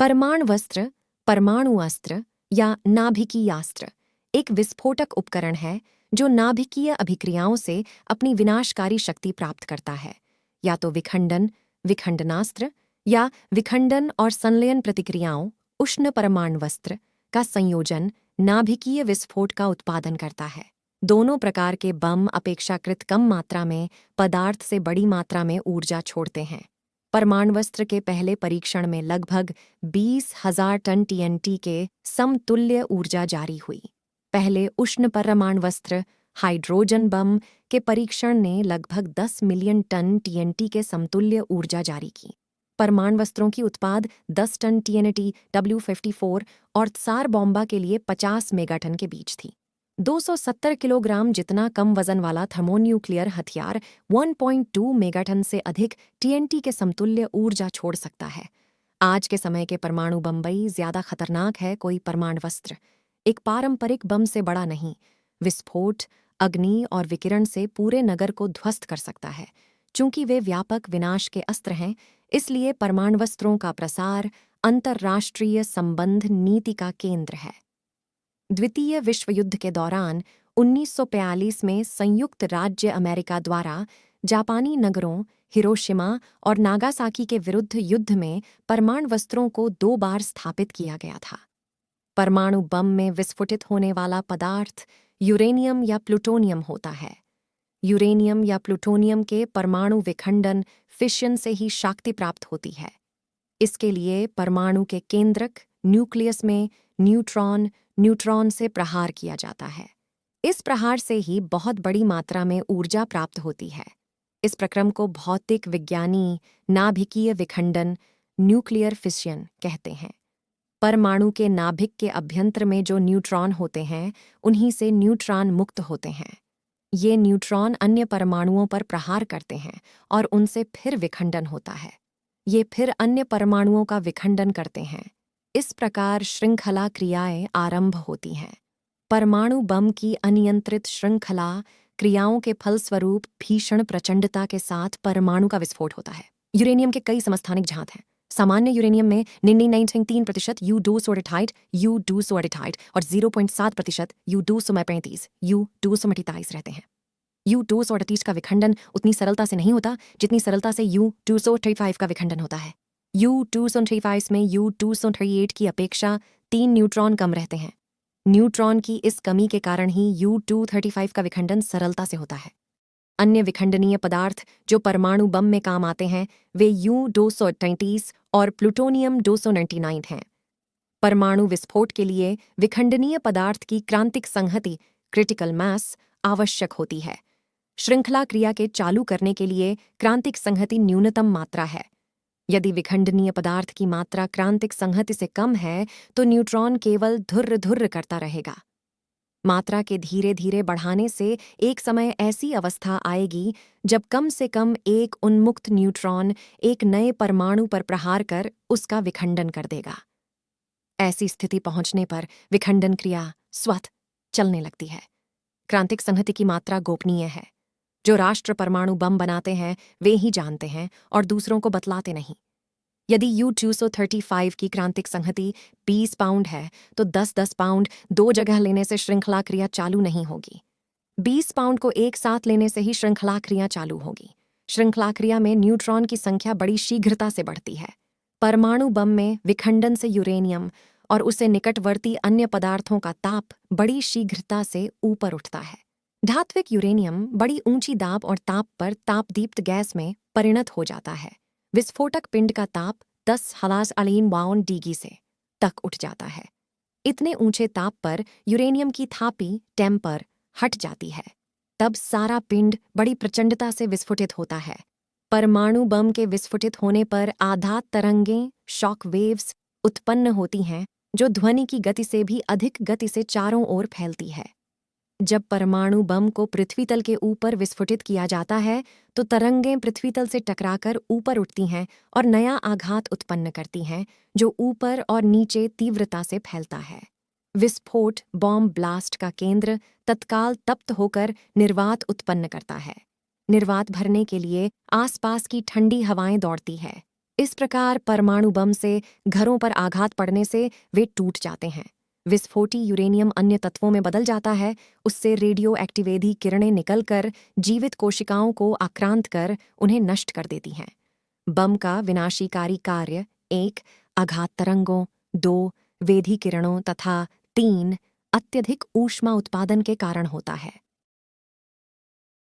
परमाणुवस्त्र, परमाणु अस्त्र या नाभिकीय अस्त्र एक विस्फोटक उपकरण है जो नाभिकीय अभिक्रियाओं से अपनी विनाशकारी शक्ति प्राप्त करता है। या तो विखंडन, विखंडनास्त्र या विखंडन और संलयन प्रतिक्रियाओं उष्ण परमाणुवस्त्र का संयोजन नाभिकीय विस्फोट का उत्पादन करता है। दोनों प्रकार के बम अपेक्षाकृत कम मात्रा में पदार्थ से बड़ी मात्रा में ऊर्जा छोड़ते हैं। परमाणुवस्त्र के पहले परीक्षण में लगभग 20,000 टन टीएनटी के समतुल्य ऊर्जा जारी हुई। पहले उष्ण परमाणुवस्त्र हाइड्रोजन बम के परीक्षण ने लगभग 10 मिलियन टन टीएनटी के समतुल्य ऊर्जा जारी की। परमाणुवस्त्रों की उत्पाद 10 टन टीएनटी W54 और त्सार बॉम्बा के लिए 50 मेगाटन के बीच थी। 270 किलोग्राम जितना कम वजन वाला थर्मोन्यूक्लियर हथियार 1.2 मेगाटन से अधिक टीएनटी के समतुल्य ऊर्जा छोड़ सकता है। आज के समय के परमाणु बम्बई ज्यादा खतरनाक है कोई परमाणुवस्त्र एक पारंपरिक बम से बड़ा नहीं। विस्फोट, अग्नि और विकिरण से पूरे नगर को ध्वस्त कर सकता है। चूंकि वे व्यापक विनाश के अस्त्र हैं, इसलिए परमाणुवस्त्रों का प्रसार अंतर्राष्ट्रीय संबंध नीति का केंद्र है। द्वितीय विश्व युद्ध के दौरान 1942 में संयुक्त राज्य अमेरिका द्वारा जापानी नगरों हिरोशिमा और नागासाकी के विरुद्ध युद्ध में परमाणुवस्त्रों को 2 बार स्थापित किया गया था। परमाणु बम में विस्फोटित होने वाला पदार्थ यूरेनियम या प्लूटोनियम होता है। यूरेनियम या प्लूटोनियम के परमाणु विखंडन फिशन से ही शक्ति प्राप्त होती है। इसके लिए परमाणु के केंद्रक न्यूक्लियस में न्यूट्रॉन से प्रहार किया जाता है। इस प्रहार से ही बहुत बड़ी मात्रा में ऊर्जा प्राप्त होती है। इस प्रक्रम को भौतिक विज्ञानी नाभिकीय विखंडन न्यूक्लियर फिशन कहते हैं। परमाणु के नाभिक के अभ्यंतर में जो न्यूट्रॉन होते हैं, उन्हीं से न्यूट्रॉन मुक्त होते हैं। ये न्यूट्रॉन अन्य परमाणुओं पर प्रहार करते हैं और उनसे फिर विखंडन होता है। ये फिर अन्य परमाणुओं का विखंडन करते हैं। इस प्रकार श्रृंखला क्रियाएं आरंभ होती हैं। परमाणु बम की अनियंत्रित श्रृंखला क्रियाओं के फलस्वरूप भीषण प्रचंडता के साथ परमाणु का विस्फोट होता है। यूरेनियम के कई समस्थानिक झात हैं। सामान्य यूरेनियम में 99.3% U238 U238 और 0.7% U235 U238 रहते हैं। U238 का विखंडन उतनी सरलता से नहीं होता जितनी सरलता से U235 का विखंडन होता है। U235 में U238 की अपेक्षा 3 न्यूट्रॉन कम रहते हैं। न्यूट्रॉन की इस कमी के कारण ही U235 का विखंडन सरलता से होता है। अन्य विखंडनीय पदार्थ जो परमाणु बम में काम आते हैं वे U238 और प्लूटोनियम 299 हैं। परमाणु विस्फोट के लिए विखंडनीय पदार्थ की क्रांतिक संहति क्रिटिकल मास आवश्यक होती है। श्रृंखला क्रिया के चालू करने के लिए क्रांतिक संहति न्यूनतम मात्रा है। यदि विखंडनीय पदार्थ की मात्रा क्रांतिक संहति से कम है तो न्यूट्रॉन केवल धुर्र धुर्र करता रहेगा। मात्रा के धीरे धीरे बढ़ाने से एक समय ऐसी अवस्था आएगी जब कम से कम एक उन्मुक्त न्यूट्रॉन एक नए परमाणु पर प्रहार कर उसका विखंडन कर देगा। ऐसी स्थिति पहुंचने पर विखंडन क्रिया स्वतः चलने लगती है। क्रांतिक संहति की मात्रा गोपनीय है। जो राष्ट्र परमाणु बम बनाते हैं वे ही जानते हैं और दूसरों को बतलाते नहीं। यदि U235 की क्रांतिक संहति 20 पाउंड है तो 10-10 पाउंड 2 जगह लेने से श्रृंखला क्रिया चालू नहीं होगी। 20 पाउंड को एक साथ लेने से ही श्रृंखला क्रिया चालू होगी। श्रृंखला क्रिया में न्यूट्रॉन की संख्या बड़ी शीघ्रता से बढ़ती है। परमाणु बम में विखंडन से यूरेनियम और उसे निकटवर्ती अन्य पदार्थों का ताप बड़ी शीघ्रता से ऊपर उठता है। धात्विक यूरेनियम बड़ी ऊंची दाब और ताप पर तापदीप्त गैस में परिणत हो जाता है। विस्फोटक पिंड का ताप 10,052 डिग्री से तक उठ जाता है। इतने ऊंचे ताप पर यूरेनियम की थापी टेम्पर हट जाती है। तब सारा पिंड बड़ी प्रचंडता से विस्फोटित होता है। परमाणु बम के विस्फोटित होने पर आघात तरंगें शॉक वेव्स उत्पन्न होती हैं जो ध्वनि की गति से भी अधिक गति से चारों ओर फैलती है। जब परमाणु बम को पृथ्वी तल के ऊपर विस्फोटित किया जाता है तो तरंगें पृथ्वी तल से टकराकर ऊपर उठती हैं और नया आघात उत्पन्न करती हैं जो ऊपर और नीचे तीव्रता से फैलता है। विस्फोट बॉम्ब ब्लास्ट का केंद्र तत्काल तप्त होकर निर्वात उत्पन्न करता है। निर्वात भरने के लिए आसपास की ठंडी हवाएं दौड़ती है। इस प्रकार परमाणु बम से घरों पर आघात पड़ने से वे टूट जाते हैं। विस्फोटी यूरेनियम अन्य तत्वों में बदल जाता है, उससे रेडियो एक्टिवेधी किरणें निकलकर जीवित कोशिकाओं को आक्रांत कर उन्हें नष्ट कर देती हैं। बम का विनाशीकारी कार्य 1. आघात तरंगों, 2. वेधी किरणों तथा 3. अत्यधिक ऊष्मा उत्पादन के कारण होता है।